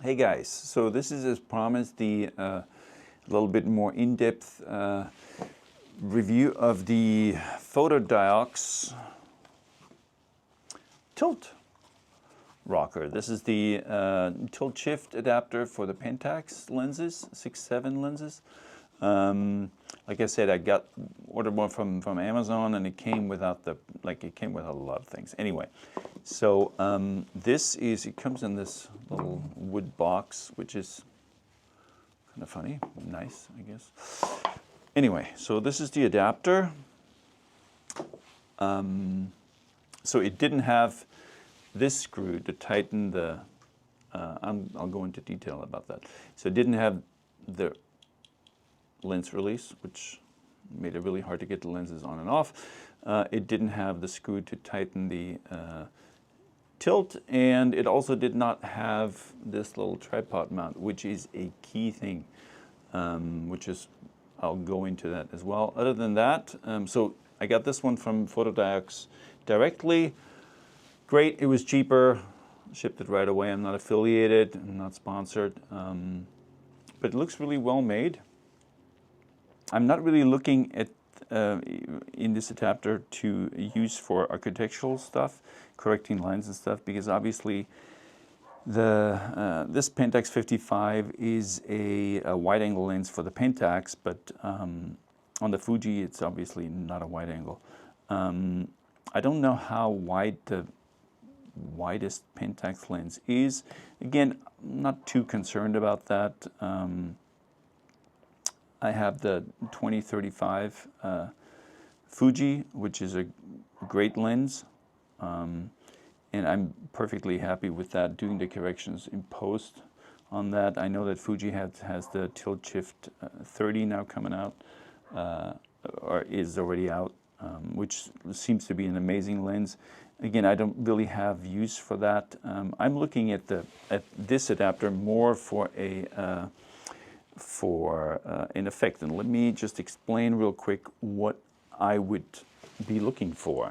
Hey guys, so this is as promised the little bit more in-depth review of the Fotodiox Tilt ROKR. This is the tilt shift adapter for the Pentax lenses, 6/7 lenses. Like I said, I ordered one from Amazon, and it came without it came with a lot of things. Anyway, so it comes in this little wood box, which is kind of funny, nice, I guess. Anyway, so this is the adapter. So it didn't have this screw to tighten the, I'll go into detail about that. So it didn't have the lens release, which made it really hard to get the lenses on and off. It didn't have the screw to tighten the tilt, and it also did not have this little tripod mount, which is a key thing, I'll go into that as well. Other than that, so I got this one from Fotodiox directly. Great, it was cheaper, shipped it right away. I'm not affiliated, I'm not sponsored, but it looks really well made. I'm not really looking at in this adapter to use for architectural stuff, correcting lines and stuff, because obviously this Pentax 55 is a wide angle lens for the Pentax, but on the Fuji it's obviously not a wide angle. I don't know how wide the widest Pentax lens is. Again, I'm not too concerned about that. I have the 2035 Fuji, which is a great lens, and I'm perfectly happy with that, doing the corrections in post on that. I know that Fuji has the Tilt Shift 30 now coming out, or is already out, which seems to be an amazing lens. Again, I don't really have use for that. I'm looking at this adapter more for an effect. And let me just explain real quick what I would be looking for.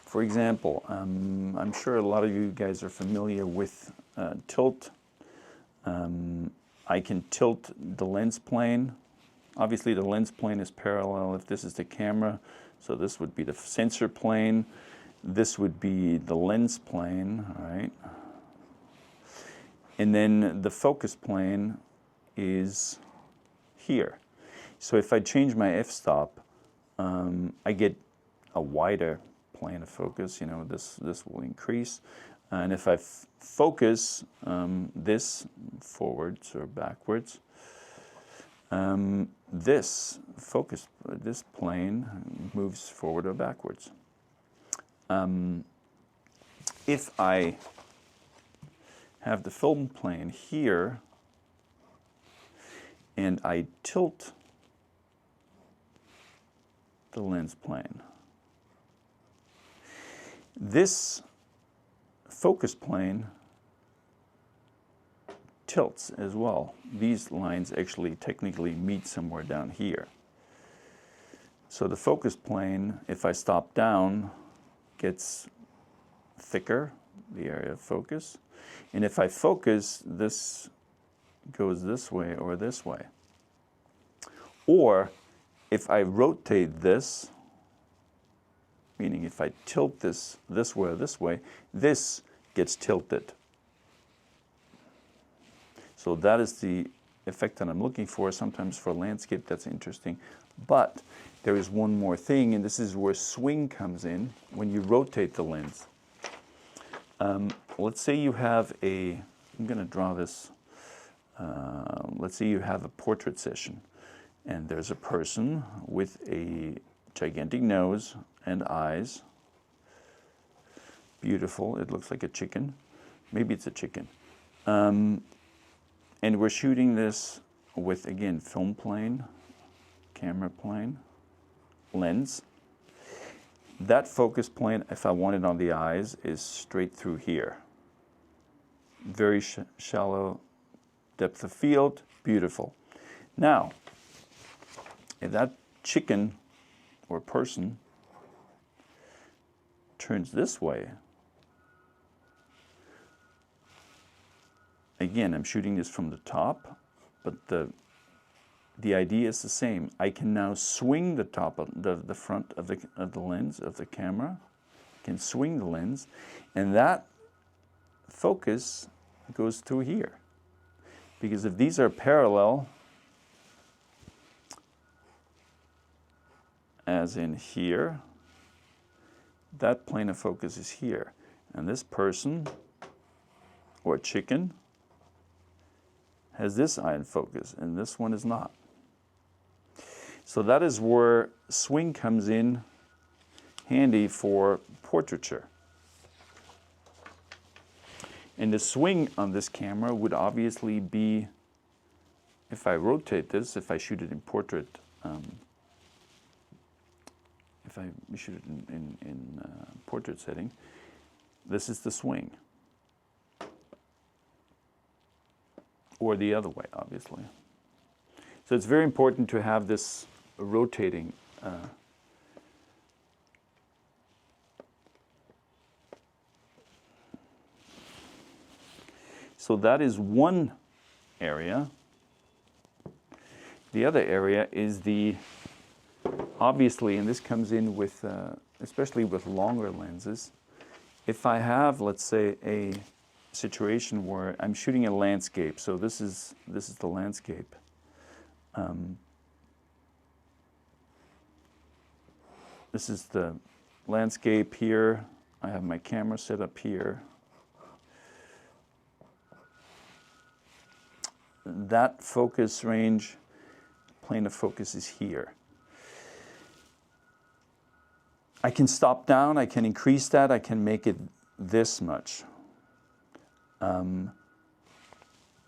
For example, I'm sure a lot of you guys are familiar with tilt. I can tilt the lens plane. Obviously the lens plane is parallel if this is the camera, so this would be the sensor plane. This would be the lens plane, all right? And then the focus plane is here. So if I change my f-stop, I get a wider plane of focus. You know, this will increase. And if I focus this forwards or backwards, this plane moves forward or backwards. If I have the film plane here and I tilt the lens plane, this focus plane tilts as well. These lines actually technically meet somewhere down here. So the focus plane, if I stop down, gets thicker, the area of focus. And if I focus, this goes this way or this way. Or if I rotate this, meaning if I tilt this way or this way, this gets tilted. So that is the effect that I'm looking for. Sometimes for landscape that's interesting. But there is one more thing, and this is where swing comes in when you rotate the lens. Let's say you have I'm going to draw this, let's say you have a portrait session, and there's a person with a gigantic nose and eyes. Beautiful, it looks like a chicken. Maybe it's a chicken. And we're shooting this with, again, film plane, camera plane, lens. That focus plane, if I want it on the eyes, is straight through here. Very shallow depth of field, beautiful. Now, if that chicken or person turns this way, again, I'm shooting this from the top, but the idea is the same. I can now swing the top of the front of the lens of the camera. I can swing the lens, and that focus goes through here. Because if these are parallel, as in here, that plane of focus is here. And this person, or chicken, has this eye in focus, and this one is not. So that is where swing comes in handy for portraiture. And the swing on this camera would obviously be, if I rotate this, if I shoot it in portrait, if I shoot it in portrait setting, this is the swing. Or the other way, obviously. So it's very important to have this rotating. So that is one area. The other area is obviously, and this comes in with, especially with longer lenses, if I have, let's say, a situation where I'm shooting a landscape, so this is the landscape. This is the landscape here. I have my camera set up here. That focus range, plane of focus is here. I can stop down, I can increase that, I can make it this much.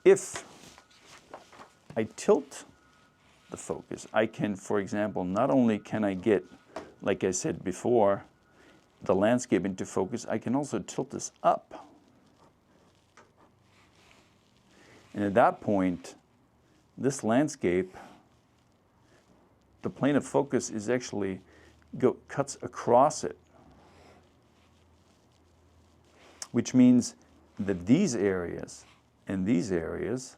If I tilt the focus, I can, for example, not only can I get, like I said before, the landscape into focus, I can also tilt this up. And at that point, this landscape, the plane of focus is actually cuts across it, which means that these areas and these areas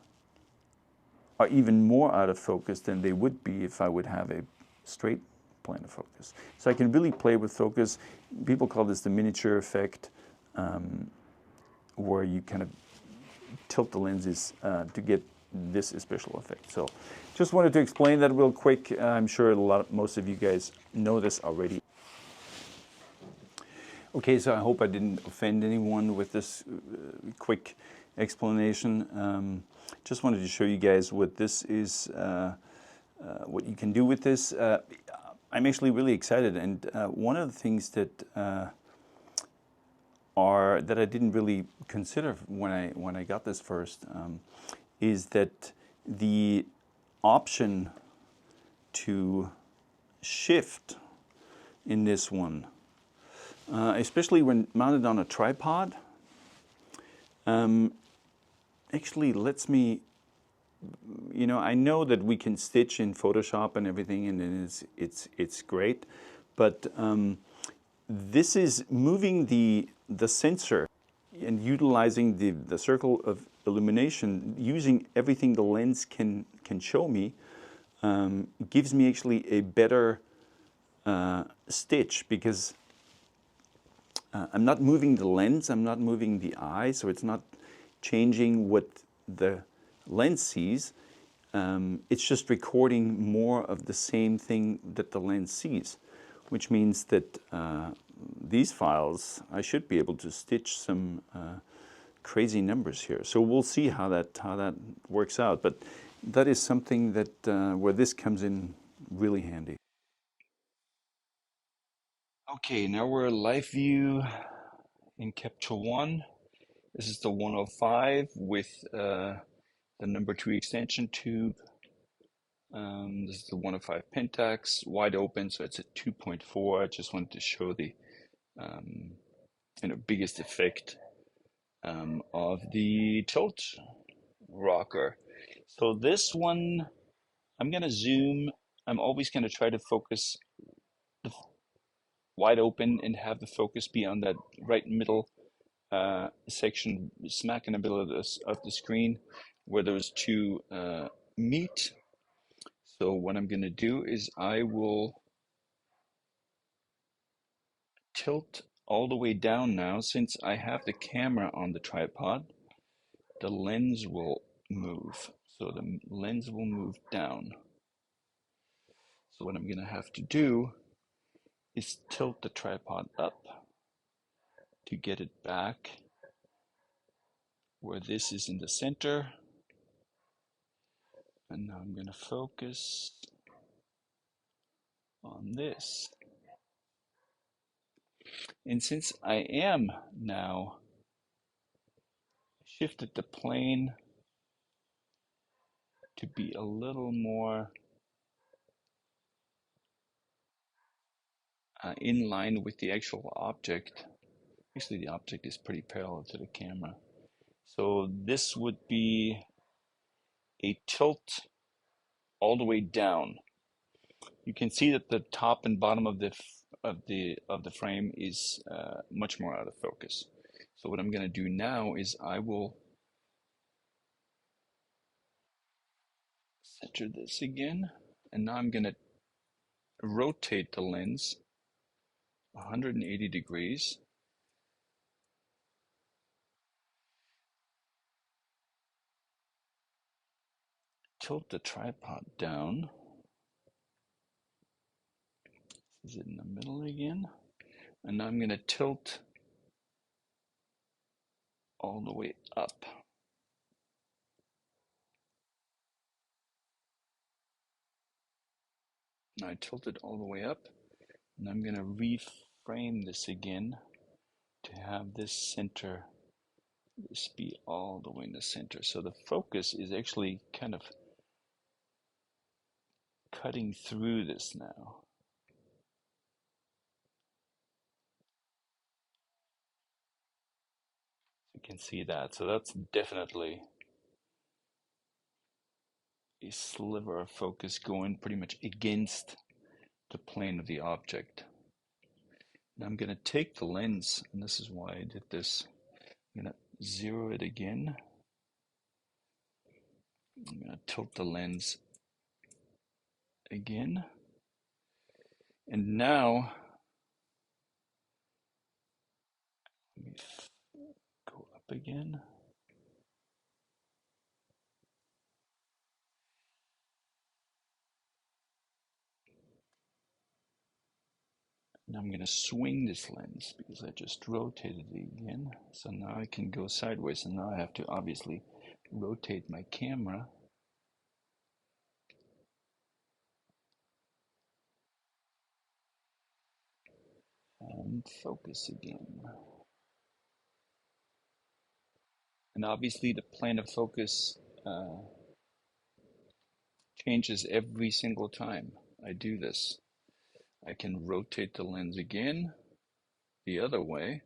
are even more out of focus than they would be if I would have a straight plane of focus. So I can really play with focus. People call this the miniature effect, where you kind of tilt the lenses to get this special effect. So just wanted to explain that real quick. I'm sure most of you guys know this already. Okay, so I hope I didn't offend anyone with this quick explanation. Just wanted to show you guys what this is, what you can do with this. I'm actually really excited, and one of the things that I didn't really consider when I got this first is that the option to shift in this one, especially when mounted on a tripod, actually lets me, you know, I know that we can stitch in Photoshop and everything, and it's great, but this is moving the sensor and utilizing the circle of illumination, using everything the lens can show me, gives me actually a better stitch, because I'm not moving the lens, I'm not moving the eye, so it's not changing what the lens sees. It's just recording more of the same thing that the lens sees, which means that these files, I should be able to stitch some crazy numbers here. So we'll see how that works out. But that is something that where this comes in really handy. Okay, now we're live view in Capture One. This is the 105 with the number 2 extension tube. This is the 105 Pentax, wide open, so it's a 2.4. I just wanted to show the biggest effect of the Tilt ROKR. So this one, I'm gonna zoom. I'm always gonna try to focus the wide open and have the focus be on that right middle section smack in the middle of the screen where those two meet. So what I'm going to do is I will tilt all the way down now. Since I have the camera on the tripod, the lens will move. So the lens will move down. So what I'm going to have to do is tilt the tripod up to get it back where this is in the center. And now I'm going to focus on this. And since I am now shifted the plane to be a little more in line with the actual object, actually the object is pretty parallel to the camera. So this would be a tilt all the way down. You can see that the top and bottom of the frame is much more out of focus. So what I'm going to do now is I will center this again, and now I'm going to rotate the lens 180 degrees. Tilt the tripod down. Is it in the middle again? And now I'm going to tilt all the way up. Now I tilt it all the way up, and I'm going to reframe this again to have this center, this be all the way in the center. So the focus is actually kind of cutting through this now. You can see that. So that's definitely a sliver of focus going pretty much against the plane of the object. Now I'm going to take the lens, and this is why I did this. I'm going to zero it again. I'm going to tilt the lens again. And now, let me go up again. And I'm going to swing this lens because I just rotated it again. So now I can go sideways, and now I have to obviously rotate my camera. And focus again. And obviously the plane of focus changes every single time I do this. I can rotate the lens again the other way.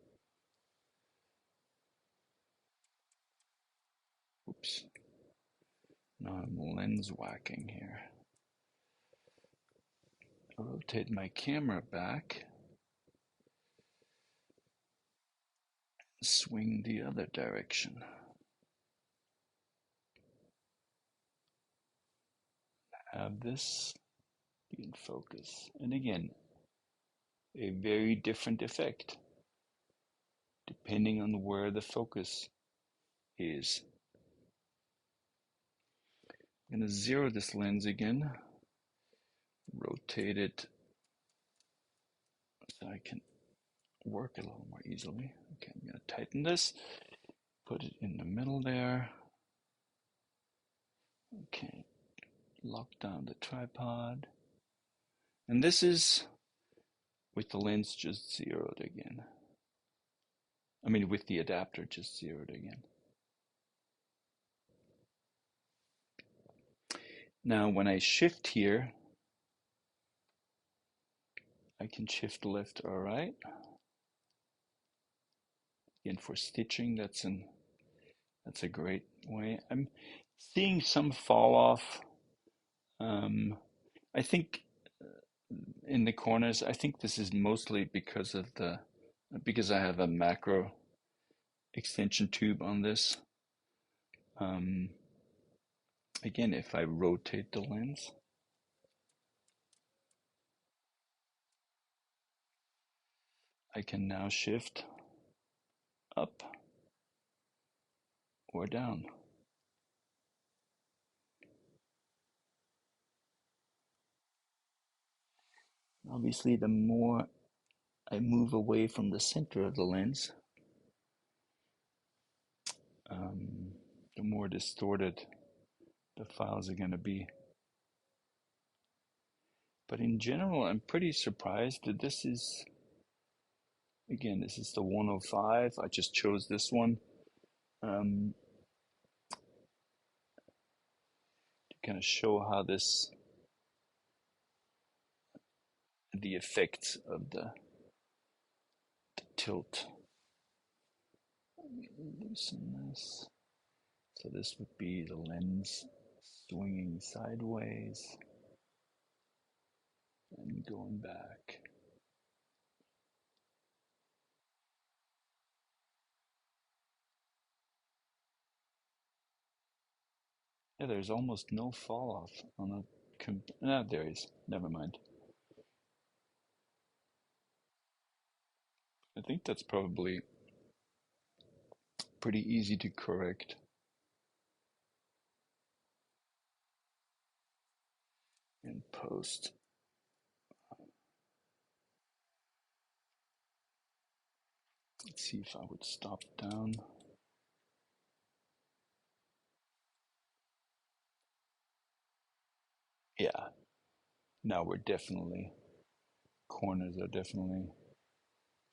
Oops. Now I'm lens whacking here. Rotate my camera back. Swing the other direction. Have this be in focus. And again, a very different effect depending on where the focus is. I'm going to zero this lens again, rotate it so I can work a little more easily. Okay, I'm going to tighten this, put it in the middle there. Okay, lock down the tripod. And this is with the lens just zeroed again. I mean, with the adapter just zeroed again. Now, when I shift here, I can shift left or right. Again, for stitching, that's a great way. I'm seeing some fall off. I think in the corners, I think this is mostly because of because I have a macro extension tube on this. Again, if I rotate the lens, I can now shift up or down. Obviously, the more I move away from the center of the lens, the more distorted the files are going to be. But in general, I'm pretty surprised that this is, again, this is the 105. I just chose this one to kind of show how this, the effects of the tilt. Let me loosen this. So this would be the lens swinging sideways and going back. Yeah, there's almost no fall off on a there is. Never mind. I think that's probably pretty easy to correct in post. Let's see if I would stop down. Yeah, now we're definitely, corners are definitely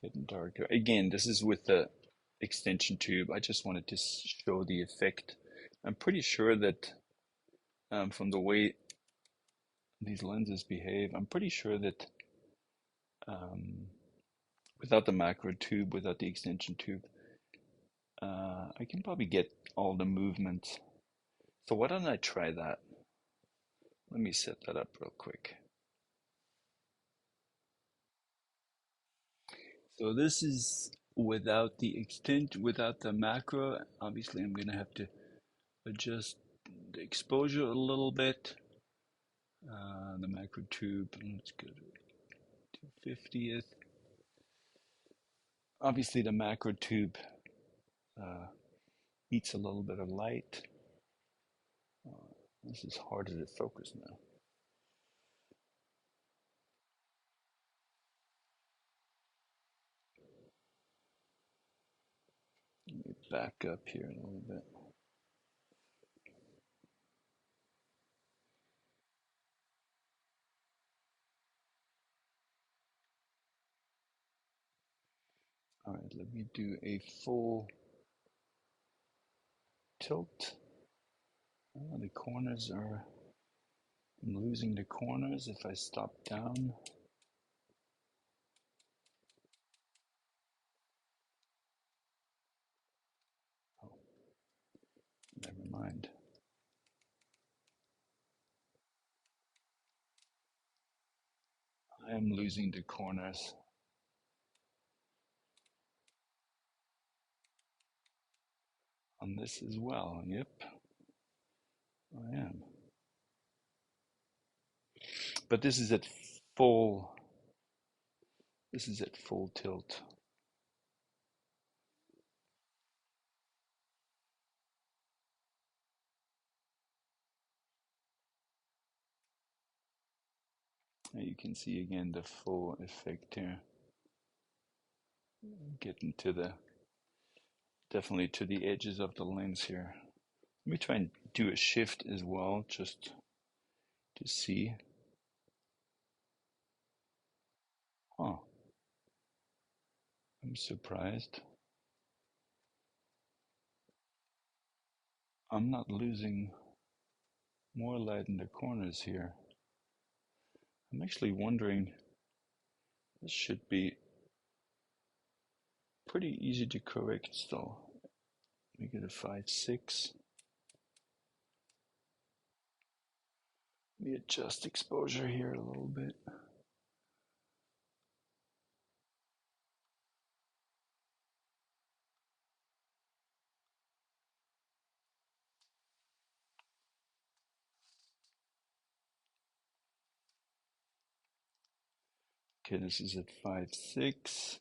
getting darker. Again, this is with the extension tube. I just wanted to show the effect. I'm pretty sure that from the way these lenses behave, I'm pretty sure that without the macro tube, without the extension tube, I can probably get all the movements. So why don't I try that? Let me set that up real quick. So this is without the macro. Obviously, I'm gonna have to adjust the exposure a little bit. The macro tube, let's go to 250th. Obviously, the macro tube eats a little bit of light. This is harder to focus now. Let me back up here a little bit. All right, let me do a full tilt. Oh, the corners are, I'm losing the corners if I stop down. Oh, never mind. I am losing the corners. On this as well, yep, I am. But this is at full tilt. Now you can see again the full effect here. Getting to the, definitely to the edges of the lens here. Let me try and do a shift as well, just to see. Huh. I'm surprised. I'm not losing more light in the corners here. I'm actually wondering, this should be pretty easy to correct still. Make it a 5.6. Let me adjust exposure here a little bit. Okay, this is at 5.6.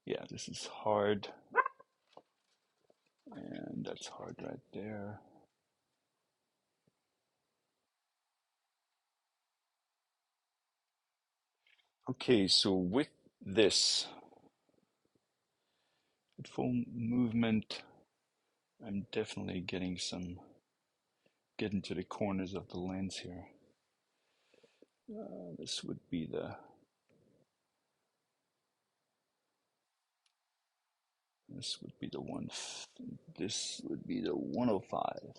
Yeah, this is hard. And that's hard right there. Okay, so with this, at full movement, I'm definitely getting to the corners of the lens here. This would be the one. This would be the 105.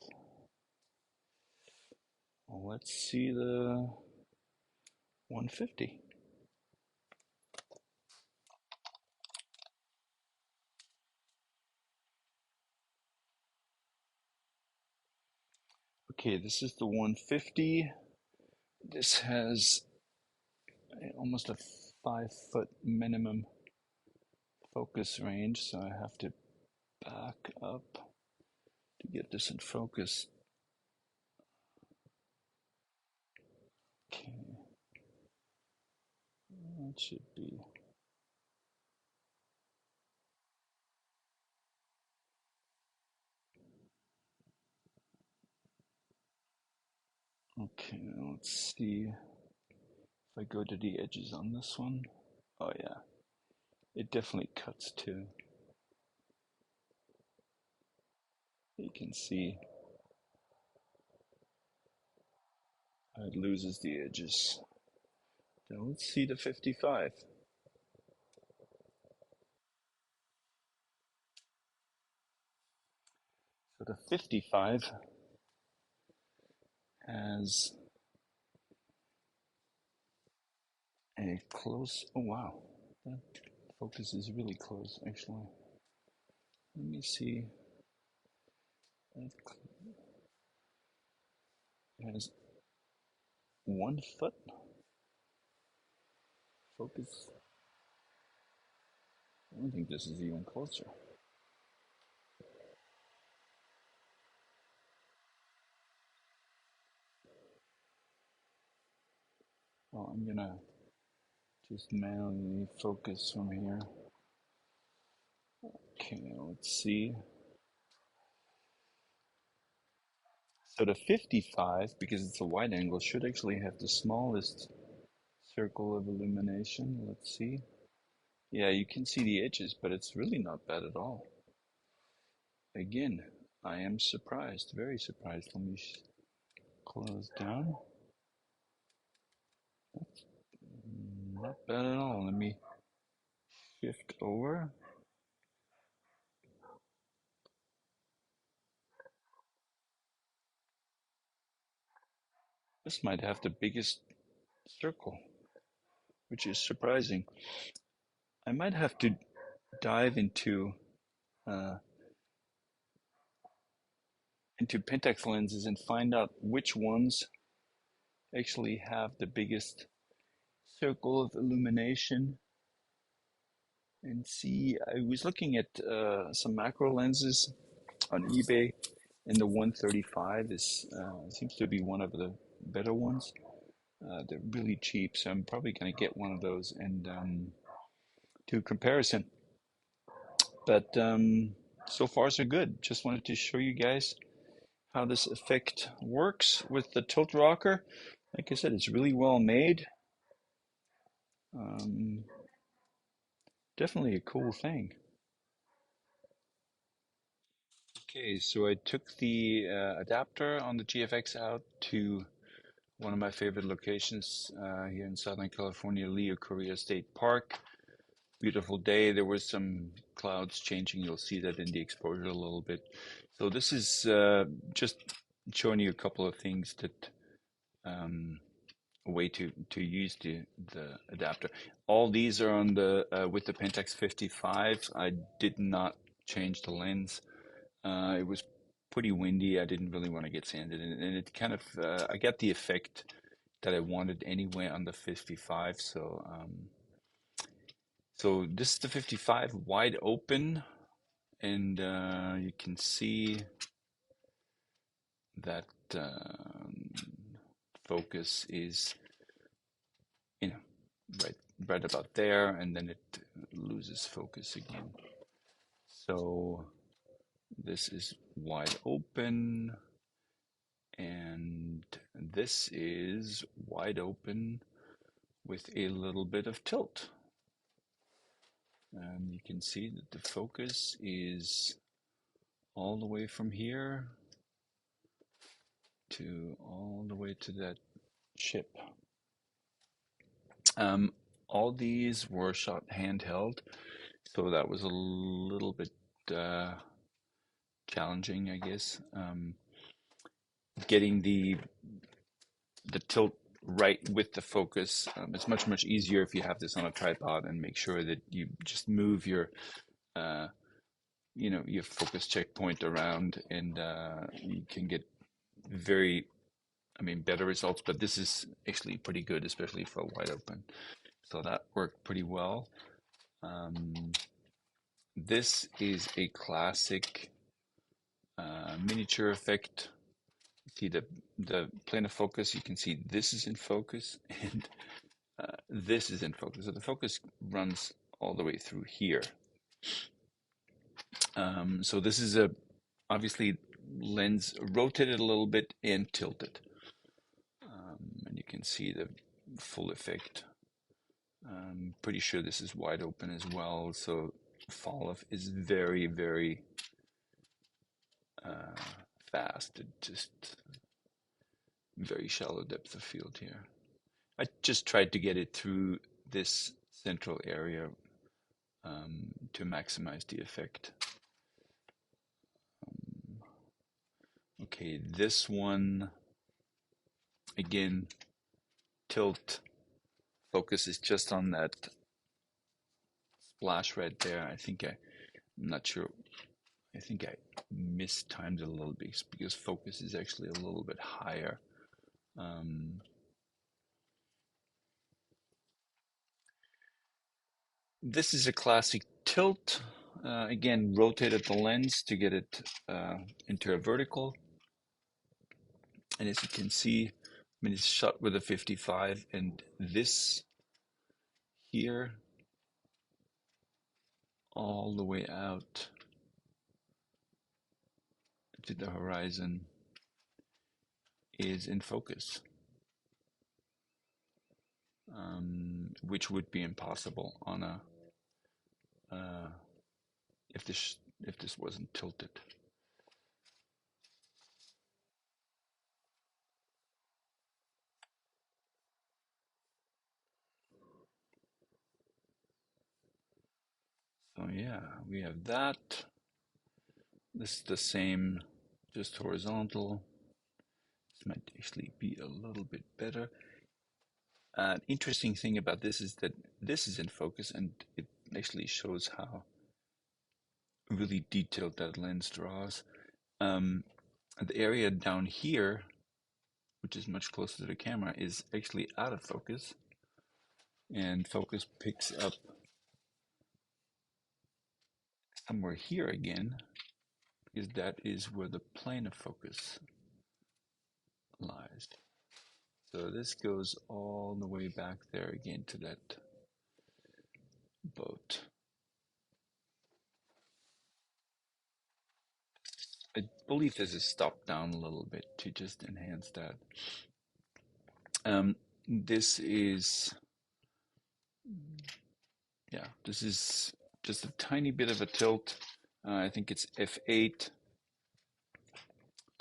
Well, let's see the 150. Okay, this is the 150. This has almost a 5-foot minimum focus range, so I have to back up to get this in focus. Okay, that should be. Okay, let's see if I go to the edges on this one. Oh yeah, it definitely cuts too. You can see how it loses the edges. Now let's see the 55. So the 55 has a close, oh wow, that focus is really close actually. Let me see. It has 1 foot focus. I don't think this is even closer. Well, I'm gonna just manually focus from here. Okay, let's see. So the 55, because it's a wide angle, should actually have the smallest circle of illumination. Let's see. Yeah, you can see the edges, but it's really not bad at all. Again, I am surprised, very surprised. Let me close down. That's not bad at all. Let me shift over. This might have the biggest circle, which is surprising. I might have to dive into Pentax lenses and find out which ones actually have the biggest circle of illumination and see. I was looking at some macro lenses on eBay, and the 135 is seems to be one of the better ones. They're really cheap, so I'm probably going to get one of those and do a comparison. But so far so good. Just wanted to show you guys how this effect works with the tilt rocker. Like I said, it's really well made. Definitely a cool thing. Okay, so I took the adapter on the GFX out to one of my favorite locations here in Southern California, Leo Korea State Park. Beautiful day. There were some clouds changing. You'll see that in the exposure a little bit. So this is just showing you a couple of things that a way to use the adapter. All these are on the with the Pentax 55. I did not change the lens. It was pretty windy. I didn't really want to get sanded, and it kind of I got the effect that I wanted anyway on the 55. So so this is the 55 wide open, and you can see that focus is, you know, right right about there, and then it loses focus again. So this is wide open, and this is wide open with a little bit of tilt. You can see that the focus is all the way from here to all the way to that ship. All these were shot handheld, so that was a little bit challenging, I guess. Getting the tilt right with the focus. It's much easier if you have this on a tripod and make sure that you just move your your focus checkpoint around, and you can get better results. But this is actually pretty good, especially for wide open. So that worked pretty well. This is a classic miniature effect. See the plane of focus. You can see this is in focus, and this is in focus. So the focus runs all the way through here. So this is a obviously lens rotated a little bit and tilted, and you can see the full effect. I'm pretty sure this is wide open as well, so fall off is very fast. It just very shallow depth of field here. I just tried to get it through this central area to maximize the effect. Okay, this one again, tilt focus is just on that splash right there. I'm not sure. I think I mistimed it a little bit because focus is actually a little bit higher. This is a classic tilt. Again, rotated the lens to get it into a vertical. And as you can see, it's shot with a 55, and this here all the way out to the horizon is in focus, which would be impossible on a if this wasn't tilted. So yeah, we have that. This is the same, just horizontal. This might actually be a little bit better. Interesting thing about this is that this is in focus, and it actually shows how really detailed that lens draws. The area down here, which is much closer to the camera, is actually out of focus, and focus picks up somewhere here again, because that is where the plane of focus lies. So this goes all the way back there again to that boat. I believe this is stopped down a little bit to just enhance that. This is just a tiny bit of a tilt. I think it's f8.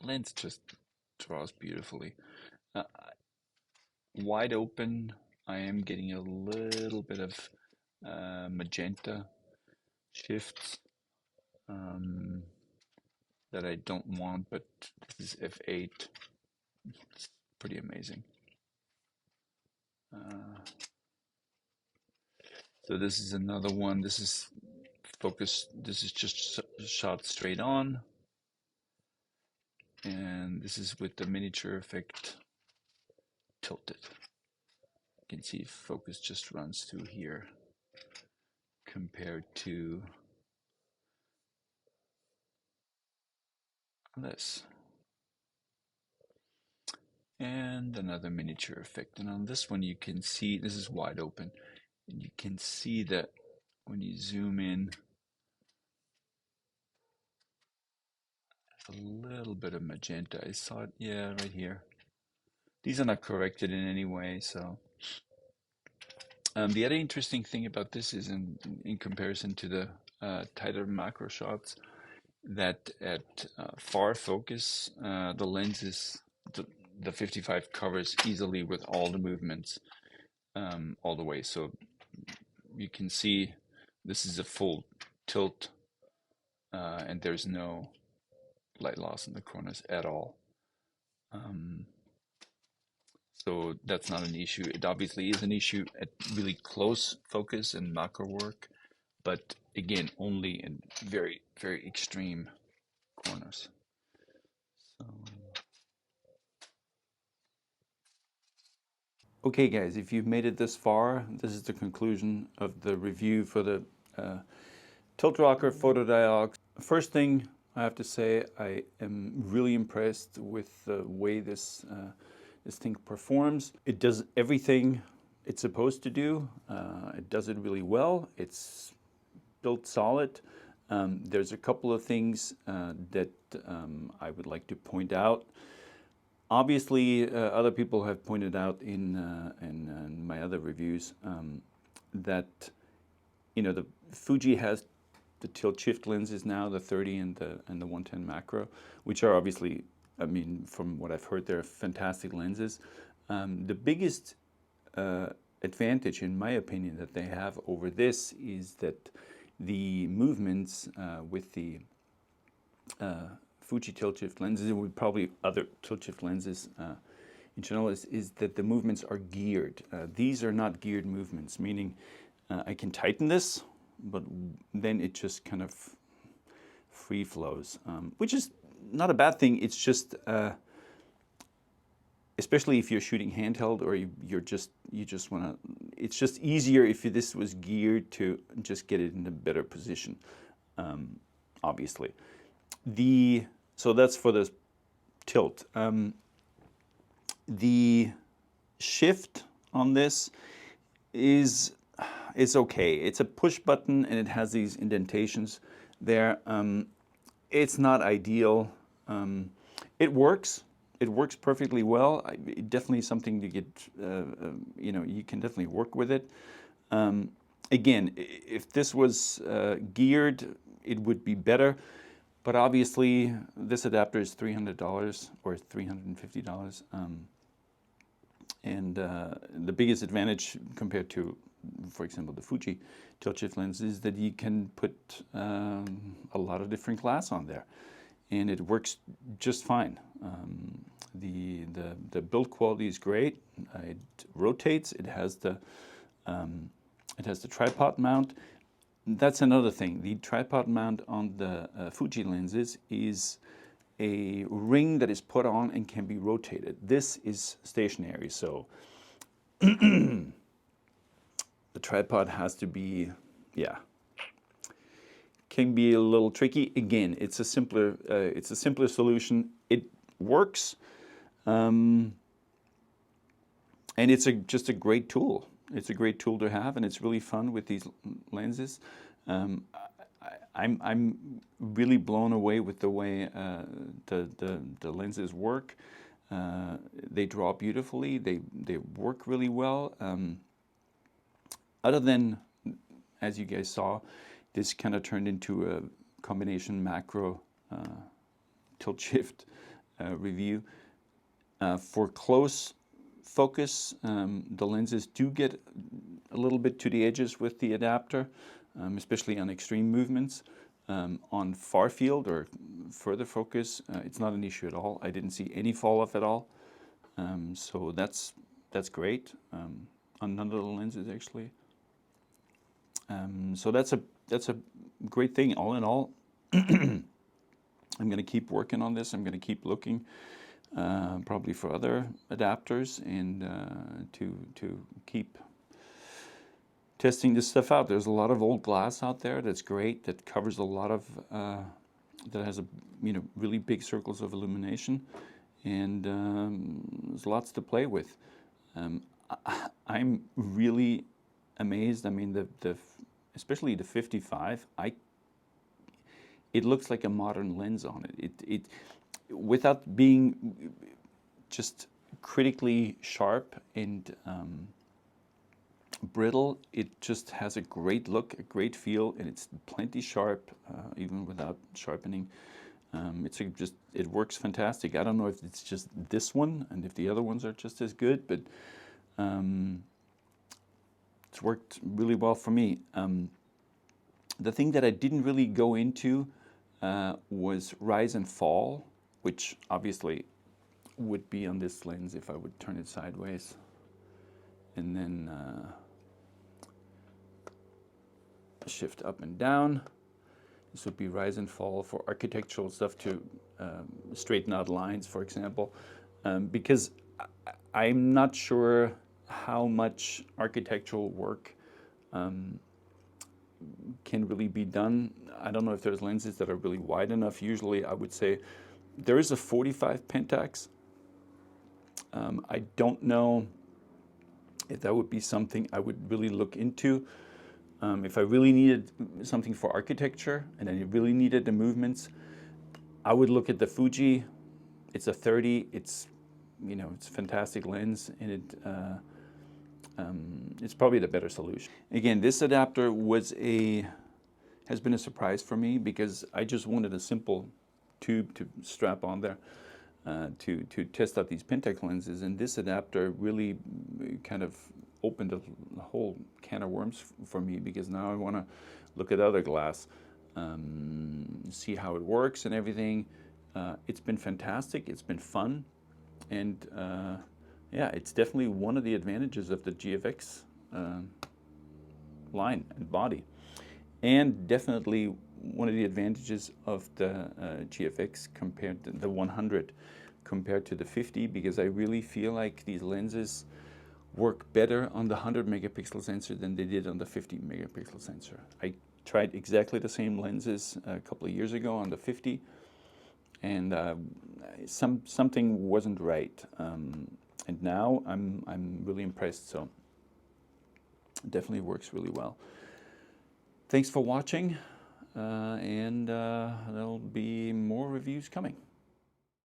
Lens just draws beautifully. Wide open, I am getting a little bit of magenta shifts that I don't want, but this is f8. It's pretty amazing. So this is another one. This is focus. This is just shot straight on, and this is with the miniature effect tilted. You can see focus just runs through here compared to this. And another miniature effect. And on this one, you can see this is wide open. You can see that when you zoom in, there's a little bit of magenta. I saw it, yeah, right here. These are not corrected in any way, so. The other interesting thing about this is in comparison to the tighter macro shots, that at far focus, the lens is, the 55 covers easily with all the movements all the way. So you can see this is a full tilt and there's no light loss in the corners at all. So that's not an issue. It obviously is an issue at really close focus and macro work, but again, only in very, very extreme corners. So. Okay, guys, if you've made it this far, this is the conclusion of the review for the Tilt ROKR Fotodiox. First thing I have to say, I am really impressed with the way this thing performs. It does everything it's supposed to do. It does it really well. It's built solid. There's a couple of things that I would like to point out. Obviously, other people have pointed out in my other reviews that the Fuji has the tilt shift lenses now, the 30 and the 110 macro, which are obviously, I mean, from what I've heard, they're fantastic lenses. The biggest advantage, in my opinion, that they have over this is that the movements with the Fuji tilt shift lenses, and with probably other tilt shift lenses in general, is that the movements are geared. These are not geared movements, meaning I can tighten this, but then it just kind of free flows, which is not a bad thing. It's just, especially if you're shooting handheld or you just want to, it's just easier if this was geared to just get it in a better position, obviously. So that's for the tilt. The shift on this is okay. It's a push button and it has these indentations there. It's not ideal. It works. It works perfectly well. Definitely something to get, you can definitely work with it. Again, if this was geared, it would be better. But obviously, this adapter is $300 or $350. And the biggest advantage compared to, for example, the Fuji tilt shift lens is that you can put a lot of different glass on there. And it works just fine. The build quality is great. It rotates. It has the tripod mount. That's another thing. The tripod mount on the Fuji lenses is a ring that is put on and can be rotated. This is stationary, so the tripod has to be, can be a little tricky. Again, it's a simpler solution. It works, and it's just a great tool. It's a great tool to have, and it's really fun with these lenses. I'm really blown away with the way the lenses work. They draw beautifully. They work really well. Other than, as you guys saw, this kind of turned into a combination macro tilt shift review. For close focus, the lenses do get a little bit to the edges with the adapter, especially on extreme movements. On far field or further focus, it's not an issue at all. I didn't see any fall off at all, so that's great on none of the lenses actually. So that's a great thing. All in all, I'm going to keep working on this. I'm going to keep looking. Probably for other adapters and to keep testing this stuff out. There's a lot of old glass out there that's great, that covers a lot of, that has really big circles of illumination, and there's lots to play with. I'm really amazed. I mean, especially the 55, it looks like a modern lens on it. It without being just critically sharp and brittle, it just has a great look, a great feel, and it's plenty sharp, even without sharpening. It works fantastic. I don't know if it's just this one and if the other ones are just as good, but it's worked really well for me. The thing that I didn't really go into was rise and fall, which obviously would be on this lens if I would turn it sideways. And then shift up and down. This would be rise and fall for architectural stuff, to straighten out lines, for example, because I'm not sure how much architectural work can really be done. I don't know if there's lenses that are really wide enough. Usually I would say there is a 45 Pentax. I don't know if that would be something I would really look into. If I really needed something for architecture and I really needed the movements, I would look at the Fuji. It's a 30. It's, you know, it's a fantastic lens, and it's probably the better solution. Again, this adapter has been a surprise for me, because I just wanted a simple tube to strap on there to test out these Pentax lenses, and this adapter really kind of opened a whole can of worms for me, because now I want to look at other glass, see how it works and everything. It's been fantastic. It's been fun, and yeah, it's definitely one of the advantages of the GFX line and body, and definitely one of the advantages of the GFX compared to the 100 compared to the 50, because I really feel like these lenses work better on the 100 megapixel sensor than they did on the 50 megapixel sensor. I tried exactly the same lenses a couple of years ago on the 50, and something wasn't right. And now I'm really impressed. So it definitely works really well. Thanks for watching, and there'll be more reviews coming.